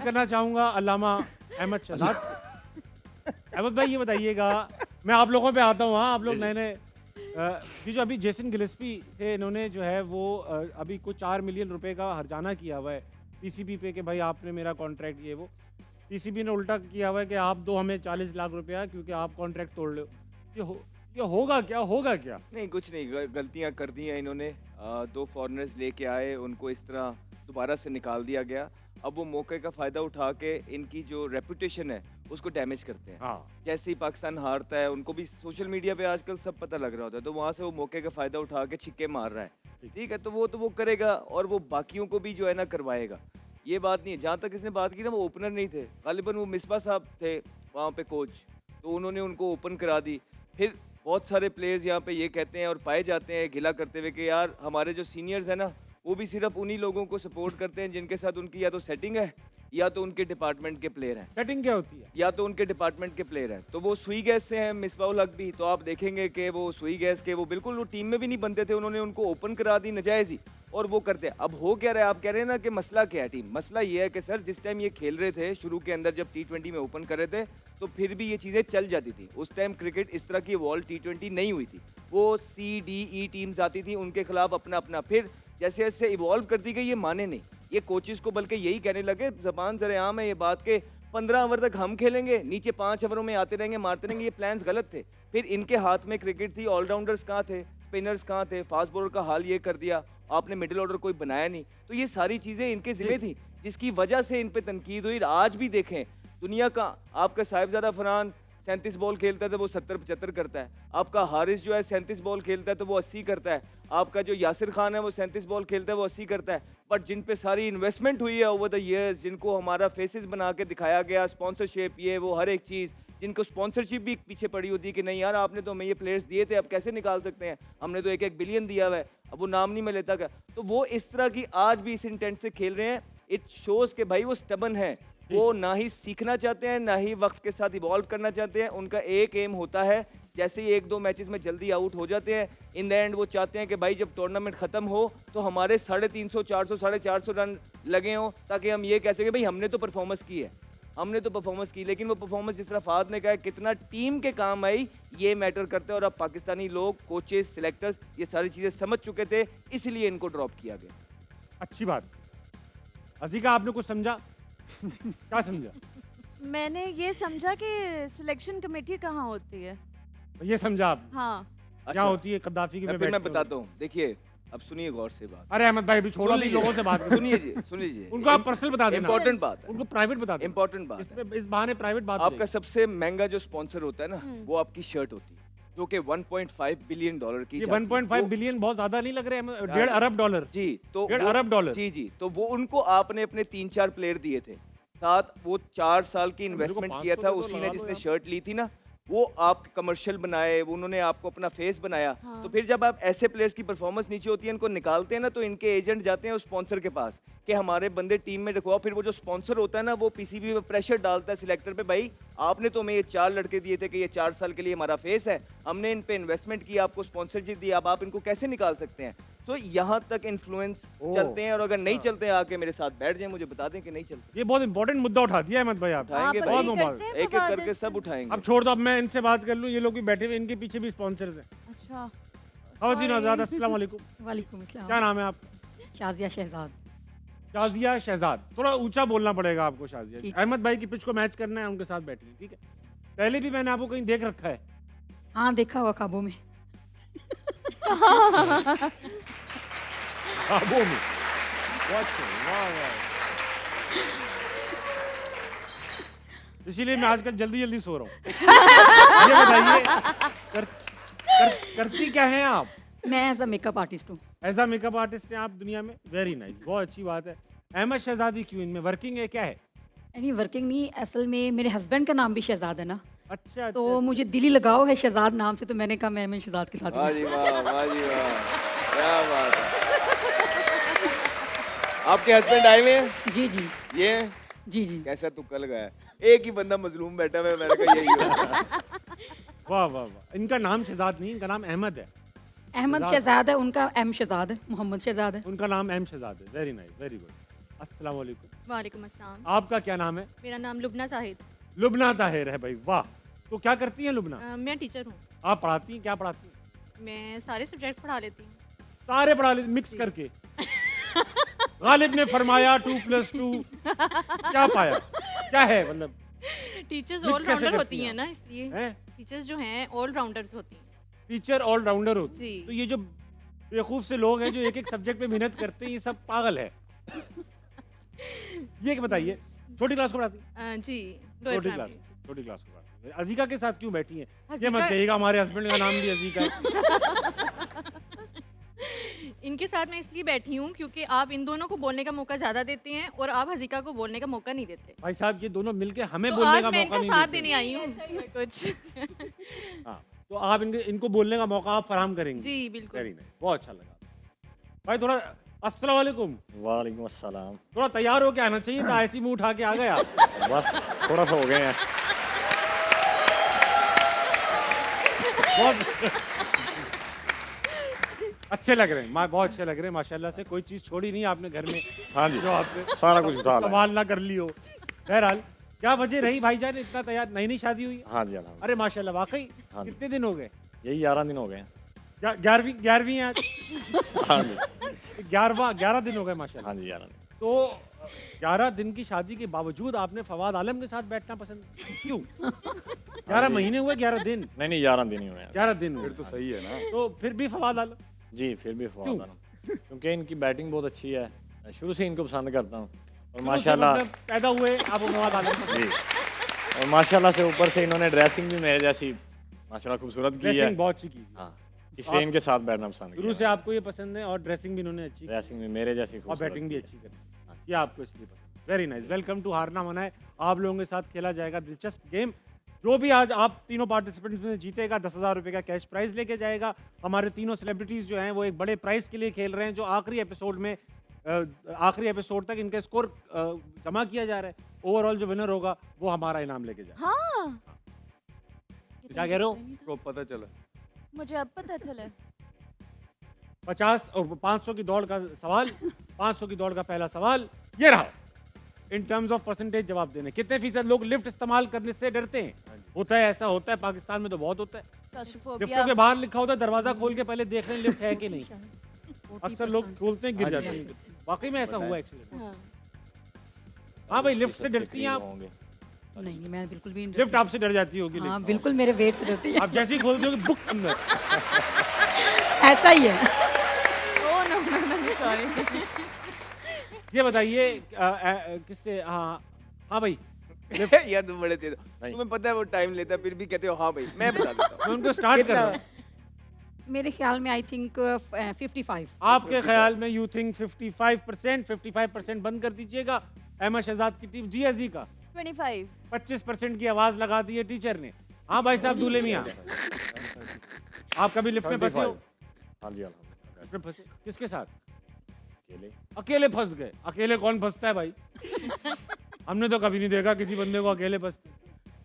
करना चाहूँगा अल्लामा अहमद शहजाद से। अहमद भाई ये बताइएगा, मैं आप लोगों पे आता हूँ। हाँ, आप लोग नए नए ये जो अभी जेसन गिलेस्पी थे, इन्होंने जो है वो अभी कुछ 4 मिलियन रुपए का हर्जाना किया हुआ है पीसीबी पे कि भाई आपने मेरा कॉन्ट्रैक्ट ये वो। पीसीबी ने उल्टा किया हुआ है कि आप दो हमें 40 लाख रुपया क्योंकि आप कॉन्ट्रैक्ट तोड़ लो। ये होगा क्या, होगा क्या? नहीं, कुछ नहीं, गलतियां कर दी हैं इन्होंने। 2 फॉरेनर्स लेके आए, उनको इस तरह दोबारा से निकाल दिया गया। अब वो मौके का फ़ायदा उठा के इनकी जो रेपुटेशन है उसको डैमेज करते हैं। हाँ, जैसे ही पाकिस्तान हारता है, उनको भी सोशल मीडिया पे आजकल सब पता लग रहा होता है, तो वहाँ से वो मौके का फ़ायदा उठा के छिक्के मार रहा है। ठीक है, तो वो करेगा और वो बाकियों को भी जो है ना करवाएगा। ये बात नहीं है। जहाँ तक इसने बात की ना, वो ओपनर नहीं थे, गालिबन वो मिसबा साहब थे वहाँ पे कोच, तो उन्होंने उनको ओपन करा दी। फिर बहुत सारे प्लेयर्स यहाँ पे ये कहते हैं और पाए जाते हैं गिला करते हुए कि यार हमारे जो सीनियर्स हैं ना, वो भी सिर्फ उन्हीं लोगों को सपोर्ट करते हैं जिनके साथ उनकी या तो सेटिंग है या तो उनके डिपार्टमेंट के प्लेयर हैं। सेटिंग क्या होती है? या तो उनके डिपार्टमेंट के प्लेयर हैं। तो वो सुई गैस से हैं, मिसबाउल हक भी, तो आप देखेंगे कि वो सुई गैस के वो बिल्कुल वो टीम में भी नहीं बनते थे, उन्होंने उनको ओपन करा दी नजायज़ ही, और वो करते हैं। अब हो क्या रहा है, आप कह रहे हैं ना कि मसला क्या है टीम, मसला ये है कि सर जिस टाइम ये खेल रहे थे शुरू के अंदर, जब T20 में ओपन कर रहे थे, तो फिर भी ये चीज़ें चल जाती थी। उस टाइम क्रिकेट इस तरह की इवॉल्व T20 नहीं हुई थी। वो CDE टीम्स आती थी, उनके खिलाफ अपना अपना, फिर जैसे जैसे इवॉल्व करती गई, ये माने नहीं, ये कोचेस को बल्कि यही कहने लगे, जबान सरेआम है ये बात के 15 ओवर तक हम खेलेंगे, नीचे 5 ओवरों में आते रहेंगे, मारते रहेंगे। ये प्लान्स गलत थे। फिर इनके हाथ में क्रिकेट थी, ऑलराउंडर्स कहाँ थे, स्पिनर्स कहाँ थे, फास्ट बॉलर का हाल ये कर दिया, आपने मिडिल ऑर्डर कोई बनाया नहीं। तो ये सारी चीज़ें इनके जिम्मे थी, जिसकी वजह से इन पे तनकीद हुई। आज भी देखें, दुनिया का आपका साहिबजादा फरहान 37 बॉल खेलता है तो वो 70-75 करता है। आपका हारिस जो है 37 बॉल खेलता है तो वो 80 करता है। आपका जो यासिर खान है वो 37 बॉल खेलता है, वो 80 करता है। बट जिन पे सारी इन्वेस्टमेंट हुई है ओवर द ईयर्स, जिनको हमारा फेसेस बना के दिखाया गया, स्पॉन्सरशिप ये वो हर एक चीज़, जिनको स्पॉन्सरशिप भी पीछे पड़ी होती है कि नहीं यार आपने तो हमें ये प्लेयर्स दिए थे, अब कैसे निकाल सकते हैं, हमने तो 1-1 बिलियन दिया हुआ है, अब वो नाम नहीं मैं लेता क्या। तो वो इस तरह की आज भी इस इंटेंट से खेल रहे हैं। इट शोज के भाई वो स्टबन है, वो ना ही सीखना चाहते हैं, ना ही वक्त के साथ इवॉल्व करना चाहते हैं। उनका एक एम होता है, जैसे ही 1-2 मैचेस में जल्दी आउट हो जाते हैं, इन द एंड वो चाहते हैं कि भाई जब टूर्नामेंट खत्म हो तो हमारे 350, 400, 450 रन लगे हों, ताकि हम ये कह सकें भाई हमने तो परफॉर्मेंस की है, हमने तो परफॉर्मेंस की। लेकिन वो परफॉर्मेंस जिस तरह फाद ने कहा है, कितना टीम के काम आई, ये मैटर करते हैं। और अब पाकिस्तानी लोग, कोचेस, सिलेक्टर्स ये सारी चीज़ें समझ चुके थे, इसलिए इनको ड्रॉप किया गया। अच्छी बात। अजीका, आपने कुछ समझा? क्या समझा? मैंने ये समझा कि सिलेक्शन कमेटी कहाँ होती है। ये समझा आप? हाँ, क्या अच्छा, होती है कद्दाफी की? फिर मैं बताता हूँ। देखिए, अब सुनिए गौर से बात। अरे अहमद भाई भी छोड़ो, सुन भी लीजिए, लोगों से बात करो। सुन लीजिए। उनको आप पर्सनल बता देना। इंपॉर्टेंट बात है, उनको प्राइवेट बता देना। इंपॉर्टेंट बात है। इस बहाने प्राइवेट बात आपका सबसे महंगा जो स्पॉन्सर होता है ना, वो आपकी शर्ट होती है, जो कि $1.5 बिलियन की ये जाती है। 1.5 तो- बिलियन बहुत ज्यादा नहीं लग रहे हैं? 1.5 अरब डॉलर। जी, तो 1.5 वो- अरब डॉलर। जी, तो वो उनको आपने अपने 3-4 प्लेयर दिए थे, साथ वो 4 साल की इन्वेस्टमेंट किया था 500 उसी ने लगा जिसने लो शर्ट ली थी ना, वो आप कमर्शियल बनाए, वो उन्होंने आपको अपना फेस बनाया। हाँ। तो फिर जब आप ऐसे प्लेयर्स की परफॉर्मेंस नीचे होती है, इनको निकालते हैं ना, तो इनके एजेंट जाते हैं उस स्पॉन्सर के पास कि हमारे बंदे टीम में रखवाओ। फिर वो जो स्पॉन्सर होता है ना, वो पीसीबी पे प्रेशर डालता है सिलेक्टर पे, भाई आपने तो हमें ये 4 लड़के दिए थे कि ये 4 साल के लिए हमारा फेस है, हमने इन पे इन्वेस्टमेंट की, आपको स्पॉन्सरशिप दी, अब आप इनको कैसे निकाल सकते हैं। तो यहाँ तक इन्फ्लुएंस चलते हैं, और अगर नहीं चलते हैं आके मेरे साथ बैठ जाएं, मुझे बता दें कि नहीं चलते। ये बहुत इंपॉर्टेंट मुद्दा उठा दिया अहमद भाई आप। उठाएंगे आप भाई, बहुत agree मुबारक। करते हैं एक एक फवाद करके इससे? सब उठाएंगे। अब छोड़ दो, अब मैं इनसे बात कर लूं। ये लोग भी बैठे हुए, इनके पीछे भी स्पॉन्सर्स हैं। अच्छा, खाओ आजाद, Sorry. अस्सलाम वालेकुम। वालेकुम अस्सलाम। क्या नाम है आपका? शाजिया शहजाद। शाजिया शहजाद। थोड़ा ऊंचा बोलना पड़ेगा आपको शाजिया। ठीक। अहमद भाई की पिच को मैच करना है, उनके साथ बैठिए, ठीक है? पहले भी मैंने आपको कहीं देख रखा है। हाँ, देखा हुआ ख्वाबों में। ख्वाबों में। वाह वाह। इसीलिए मैं आजकल जल्दी जल्दी सो रहा हूँ। ये बताइए, करती क्या हैं आप? मैं एज अ मेकअप आर्टिस्ट हूँ। ऐसा मेकअप आर्टिस्ट हैं आप दुनिया में? वेरी नाइस, बहुत अच्छी बात है। अहमद शहजादी क्यों, इनमें वर्किंग है, क्या है? यानी वर्किंग नहीं, असल में मेरे हस्बैंड का नाम भी शहजाद है ना, अच्छा तो अच्छा। मुझे दिली लगाव है शहजाद नाम से, तो मैंने कहा मैं शहजाद के साथ वाह हूँ। जी वाह, वाह जी वाह, क्या बात है। आपके हस्बैंड आए हुए हैं? जी जी ये जी जी। कैसा तुक्का लगाया, एक ही बंदा मजलूम बैठा हुआ है, मैंने कहा यही होगा। वाह वाह वाह। इनका नाम शहजाद नहीं, इनका नाम अहमद है। अहमद शहजाद है, उनका एम शहजाद है, मोहम्मद शहजाद है। उनका नाम एम शहजाद है। Very nice, very good. अस्सलाम वालेकुम। वालेकुम अस्सलाम। आपका क्या नाम है? मेरा नाम लुबना साहिद। लुबना ताहिर है भाई, वाह। तो क्या करती हैं लुबना? मैं टीचर हूँ। आप पढ़ाती हैं, क्या पढ़ाती हैं? मैं सारे सब्जेक्ट्स पढ़ा लेती हूँ। सारे पढ़ा ले मिक्स जी। करके। गालिब ने फरमाया 2+2 क्या पाया? क्या है मतलब? टीचर्स Mix ऑल कैसे राउंडर करती होती हैं हैं आप? ना, इसलिए हैं? टीचर्स जो हैं ऑल राउंडर्स होती हैं। टीचर ऑलराउंडर होती है। जी। तो ये जो बेवकूफ से लोग हैं जो एक एक सब्जेक्ट पे मेहनत करते हैं, ये सब पागल है। ये बताइए, छोटी क्लास को पढ़ाती हैं? जी, लोअर छोटी क्लास, प्राइमरी। छोटी क्लास को पढ़ाती हैं। अजीका के साथ क्यों बैठी हैं? ये मत हसीका- कहिएगा हमारे हस्बैंड का नाम भी अजीका है। इनके साथ मैं इसलिए बैठी हूँ क्योंकि आप इन दोनों को बोलने का मौका ज़्यादा देते हैं और आप हजीका को बोलने का मौका नहीं देते। भाई साहब ये दोनों मिलके हमें तो बोलने आज का मैं मौका इनका नहीं साथ देते। देने आई हूँ। कुछ हाँ, तो आप इनको बोलने का मौका आप फराहम करेंगे। जी बिल्कुल। वेरी नाइस, बहुत अच्छा लगा। भाई थोड़ा अस्सलाम वालेकुम, वालेकुम अस्सलाम। थोड़ा तैयार होके आना चाहिए था, ऐसी मुंह उठा के आ गए आप। बस थोड़ा सा हो गए हैं। बहुत अच्छे लग रहे हैं, बहुत अच्छे लग रहे हैं माशाल्लाह से। कोई चीज छोड़ी नहीं आपने घर में हाँ जी, जो आपने सारा कुछ उठा लाया। इस्तेमाल ना कर ली हो। बहरहाल क्या वजह रही भाईजान इतना तैयार? नई नई शादी हुई? हाँ जी अल्हम्दुलिल्लाह। अरे माशाल्लाह, वाकई हाँ जी। कितने दिन हो गए? यही 11 दिन हो गए हैं। 11वीं है आज। हाँ जी 11 दिन हो गए माशाल्लाह। हाँ जी 11 दिन। तो 11 दिन की शादी के बावजूद आपने फवाद आलम के साथ बैठना पसंद क्यों? 11 महीने हुए, 11 दिन? नहीं 11 दिन ही हुए हैं। 11 दिन हुए। फिर तो सही है ना। तो फिर भी फवाद आलम जी फिर भी क्यों? फवाद आलम, क्योंकि इनकी बैटिंग बहुत अच्छी है। मैं शुरू से इनको पसंद करता हूँ और शुरू से माशाल्लाह मतलब पैदा हुए आप फवाद आलम जी, और माशाल्लाह से ऊपर से इन्होंने ड्रेसिंग भी मेरे जैसी माशाल्लाह खूबसूरत की है। ड्रेसिंग बहुत अच्छी की। हाँ, इसलिए इनके साथ बैठना पसंद शुरू से किया। आपको ये पसंद है और ड्रेसिंग भी इन्होंने अच्छी की ड्रेसिंग भी मेरे जैसी और खूबसूरत बैटिंग भी की है। अच्छी करी। ये आपको इसलिए पसंद। वेरी नाइस, वेलकम टू हारना मना है। आप लोगों के साथ खेला जाएगा दिलचस्प गेम। जो भी आज आप तीनों पार्टिसिपेंट्स में जीतेगा 10,000 रुपये का कैश प्राइज लेके जाएगा। हमारे तीनों सेलिब्रिटीज जो हैं वो एक बड़े प्राइज के लिए खेल रहे हैं, जो आखिरी एपिसोड में आखिरी एपिसोड तक इनका स्कोर जमा किया जा रहा है। ओवरऑल जो विनर होगा वो हमारा इनाम लेके जाएगा। हाँ क्या कह रहे हो? को पता चला। मुझे अब पता चला। 50 और 500 की दौड़ का सवाल। 500 की दौड़ का पहला सवाल ये रहा। इन टर्म्स ऑफ परसेंटेज जवाब देने, कितने फीसद लोग लिफ्ट इस्तेमाल करने से डरते हैं? होता है, ऐसा होता है, पाकिस्तान में तो बहुत होता है। लिफ्टों के बाहर लिखा होता है दरवाजा खोल के पहले देख रहे हैं लिफ्ट है कि नहीं। अक्सर लोग खोलते हैं, गिर जाते हैं। वाकई में ऐसा हुआ एक्सीडेंट। हाँ। हाँ भाई, लिफ्ट से फीसद के डरती हैं करीब आप? होंगे। नहीं नहीं, मैं बिल्कुल भी नहीं लिफ्ट डरती। आपसे डर जाती होगी? हाँ लिफ्ट बिल्कुल मेरे वेट से डरती है। आप जैसे ही खोलते होगे बुक अंदर। ऐसा ही है। Oh no no no sorry. ये बताइए किससे? हाँ हाँ भाई, यार तुम बड़े तेज हो। नहीं। तुम्हें पता है वो टाइम लेता है, फिर भी कहते हो हाँ भाई। मैं बता देता हूँ। मैं उनको स्टार्ट कर रहा हूँ। मेरे ख्याल में आई थिंक 55। आपके ख्याल में यू थिंक 55%? 55% बंद कर दीजिएगा। अहमद शहजाद की टीम जी अजी का 25। 25% की आवाज लगा दी है टीचर ने। हाँ भाई साहब दूल्हे मियाँ, आप कभी लिफ्ट में फंसे हो? हाँ जी अल्हम्दुलिल्लाह। लिफ्ट में फंसे किसके साथ? अकेले। अकेले फंस गए। अकेले कौन फंसता है भाई? हमने तो कभी नहीं देखा किसी बंदे को अकेले फंसते।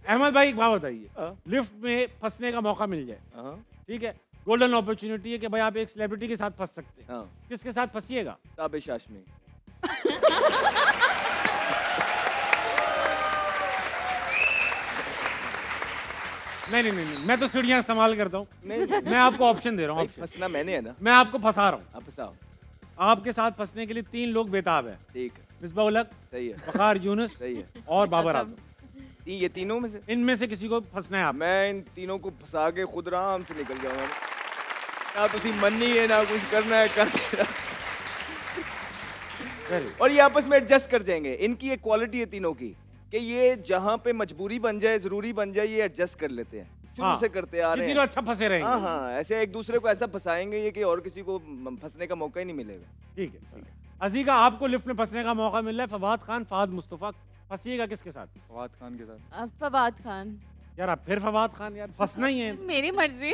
अहमद भाई एक बात बताइए, हाँ। लिफ्ट में फंसने का मौका मिल जाए, हाँ ठीक है, गोल्डन अपॉर्चुनिटी है कि भाई आप एक सेलिब्रिटी के साथ फंस सकते हैं, हाँ। किसके साथ फंसिएगा? ताबिश हाशमी। नहीं नहीं नहीं नहीं, मैं तो सीढ़ियाँ इस्तेमाल करता हूँ। नहीं मैं आपको ऑप्शन दे रहा हूँ, भाई, ऑप्शन। फंसना मैंने है ना। मैं आपको फंसा रहा हूँ। आप फंसाओ। आपके साथ फंसने के लिए 3 लोग बेताब हैं। ठीक है, मिसबा उल हक, सही है, वकार यूनुस सही है। और बाबर अच्छा। आजम। ये तीनों में से इनमें से किसी को फंसना है आप। मैं इन तीनों को फंसा के खुद आराम से निकल जाऊंगा। ना तुसी मन्नी है ना कुछ करना है, कर देना। Very और ये आपस में एडजस्ट कर जाएंगे। इनकी एक क्वालिटी है तीनों की कि ये जहाँ पे मजबूरी बन जाए, जरूरी बन जाए, ये एडजस्ट कर लेते हैं। शुरू हाँ, से करते आ ये रहे तीनों हैं। अच्छा फंसे रहेंगे। हाँ हाँ, ऐसे एक दूसरे को ऐसा फंसाएंगे ये कि और किसी को फंसने का मौका ही नहीं मिलेगा। ठीक है, ठीक है। अजीका, आपको लिफ्ट में फंसने का मौका मिल रहा है। फवाद खान, फहद मुस्तफा, फंसिएगा किसके साथ? फवाद खान के साथ। फवाद खान। यार आप फिर फवाद खान, यार फंसना ही है। मेरी मर्जी।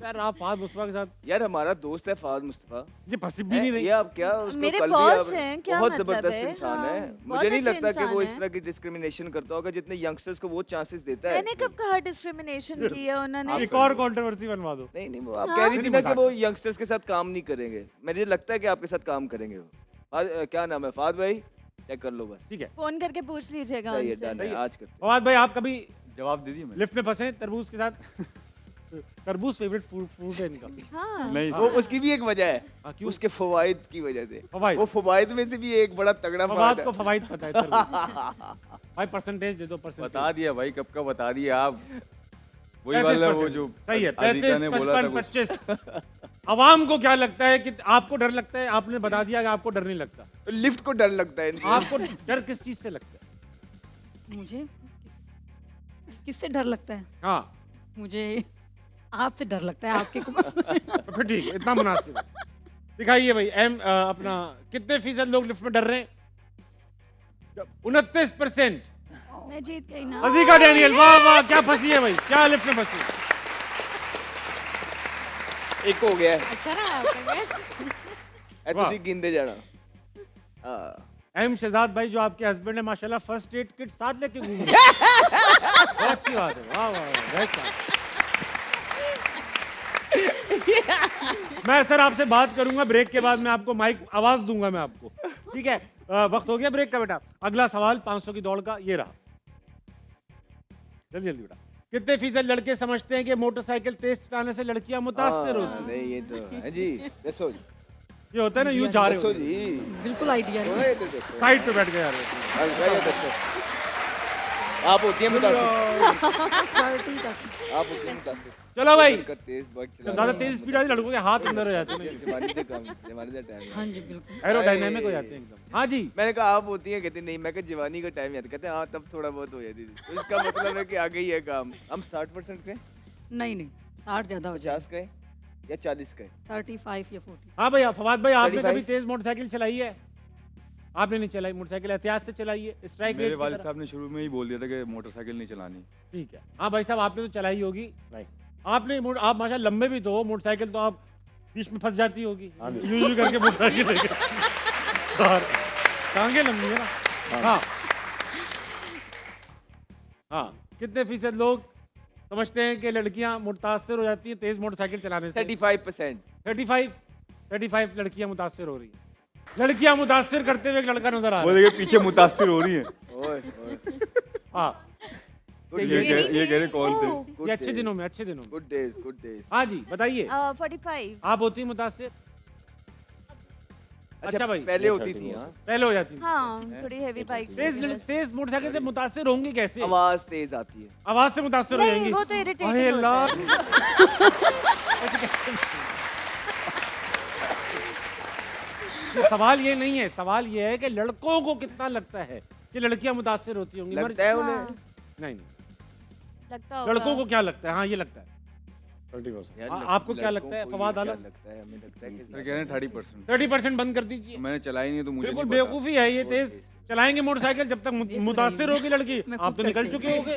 यार आप फहद मुस्तफा के साथ यार हमारा दोस्त है फवाद मुस्तफा। ये फंसी भी नहीं ये रही। आप क्या उसको मेरे कल भी बॉस आप- हैं, क्या बहुत मतलब जबरदस्त है? इंसान हाँ, है। बहुत मुझे नहीं अच्छे लगता कि वो इंसान इस हैं। तरह की डिस्क्रिमिनेशन करता होगा जितने यंगस्टर्स को वो चांसेस देता है। मैंने कब कहा डिस्क्रिमिनेशन की है उन्होंने? एक और कंट्रोवर्सी बनवा दो। नहीं नहीं, वो आप हाँ। कह रही थी ना कि मजाक। वो यंगस्टर्स के साथ काम नहीं करेंगे। मुझे लगता है कि आपके साथ काम करेंगे वो। क्या नाम है फहद भाई, चेक कर लो बस। ठीक है फोन करके पूछ लीजिएगा सही है, उनसे। डन है, आज करते हैं। फवाद भाई, आप कभी जवाब दे दिए मैंने। लिफ्ट में फंसे तरबूज के साथ? तरबूज फेवरेट फ्रूट है इनका। हाँ नहीं वो उसकी भी एक वजह हाँ, है, क्यों? उसके फवाइद की वजह से। फवाइद? वो फवाइद में से भी एक बड़ा तगड़ा फवाद फवाइद को है। फवाइद पता है तरबूज। भाई परसेंटेज दे दो, परसेंटेज। बता दिया भाई, कब का बता दिया आप। वही 35%। वाला वो जो सही है, आदित्य ने 35, बोला था 55, कुछ। 25। आवाम को क्या लगता है कि आपको डर लगता है? आपने बता दिया कि आपको डर नहीं लगता। लिफ्ट को डर लगता है इनसे। आपको डर किस चीज से लगता है? मुझे किससे डर लगता है? हाँ मुझे आपसे डर लगता है, आपके को तो फिर ठीक है, इतना मुनासिब है। दिखाइए भाई, अपना कितने फीसद लोग लिफ्ट में डर रहे हैं? 29%। मैं जीत गई ना। अजीका डैनियल, वाह वाह, क्या फंसी है भाई, क्या लिफ्ट में फंसी है। एक हो गया है, अच्छा रहा आपका guess? ए वाह। तुसी गिनदे जाना। हाँ। एम शहजाद भाई, जो आपके हस्बैंड है, माशाल्लाह फर्स्ट एड किट साथ लेके घूम रहे हैं। बहुत अच्छी बात है, वाह वाह वाह, very fine। मैं सर आपसे बात करूंगा ब्रेक के बाद, मैं आपको माइक आवाज दूंगा मैं आपको, ठीक है? वक्त हो गया ब्रेक का बेटा। अगला सवाल 500 की दौड़ का ये रहा, जल्दी जल्दी बेटा। कितने फीसद लड़के समझते हैं कि मोटरसाइकिल तेज चलाने से लड़कियां मुतासिर होती हैं? नहीं ये तो है जी, दसो जी, ये होता है ना, यूं जा रहे दसो होते हैं। जी। बिल्कुल आइडिया नहीं। ओए तो दसो। साइड पे बैठ गए यार। भाई दसो। आप होती हैं मुतासिर, 30 तक। आप होती हैं मुतासिर। चलो भाई, उनका तेज बाइक जब चला। ज्यादा तेज स्पीड आती है लड़कों के हाथ अंदर हो जाते हैं, जवानी दे काम, जवानी दे टाइम। हाँ जी बिल्कुल। एरोडायनामिक हो जाते हैं एकदम। हाँ जी, मैंने कहा आप होती हैं, कहते नहीं, मैं कहा जवानी का टाइम याद, कहते हाँ तब थोड़ा बहुत हो जाती थी। तो इसका मतलब है कि आगे ही है काम। हम 60% के, नहीं नहीं, 60 ज्यादा हो जाए। 50 के या 40 के? 35 या 40। हाँ भैया फवाद भाई, आपने 35? कभी तेज मोटरसाइकिल चलाई है? आपने नहीं चलाई मोटरसाइकिल, एहतियात से चलाइए, स्ट्राइक मेरे रेट की वालिद तरह। साहब ने शुरू में ही बोल दिया था कि मोटरसाइकिल नहीं चलानी। ठीक है, हाँ भाई साहब, आपने तो चलाई होगी। आपने आप माशा लंबे भी तो हो, मोटरसाइकिल तो आप बीच में फंस जाती होगी, यूं यूं करके मोटरसाइकिल लेके। और टांगे लंबी है ना। हाँ हाँ, कितने फीसद लोग समझते हैं कि लड़कियां मुतासर हो जाती हैं तेज मोटरसाइकिल चलाने से? 35%। 35 लड़कियां मुतासर हो रही हैं। लड़कियां मुतासर करते हुए एक लड़का नजर आ वो रहा है। देखिए पीछे मुतासिर हो रही है। ओए ओए, हाँ, ये कह रहे कौन थे? good ये अच्छे days, दिनों में, अच्छे दिनों में। good days, good days। हाँ जी, बताइए, 45। आप होती मुतासर? अच्छा भाई, पहले होती थी। हाँ, पहले हो जाती थी। हाँ थोड़ी हैवी बाइक। तेज मोटरसाइकिल से मुतासर होंगी कैसे? आवाज तेज आती है। आवाज से मुतासर हो नहीं, जाएंगी? वो तो irritating अरे होता है। ये सवाल ये नहीं है, सवाल ये है कि लड़कों को कितना लगता है कि लड़कियां मुतासर होती होंगी? लगता है उन्हें? हाँ, नहीं, लगता होगा। लड़कों को क्या लगता है? हाँ ये लगता है। 30%। यार, आपको क्या लड़कों लगता है, को फवाद ये आलम? क्या लगता है? हमें लगता है कि सर कह रहे हैं 30%। 30% बंद कर दीजिए। मैंने चलाई नहीं तो मुझे बिल्कुल नहीं पता। बेवकूफी है ये, तेज चलाएंगे मोटरसाइकिल जब तक मुतासर होगी लड़की, मैं आप तो खुद निकल करती चुके होगे।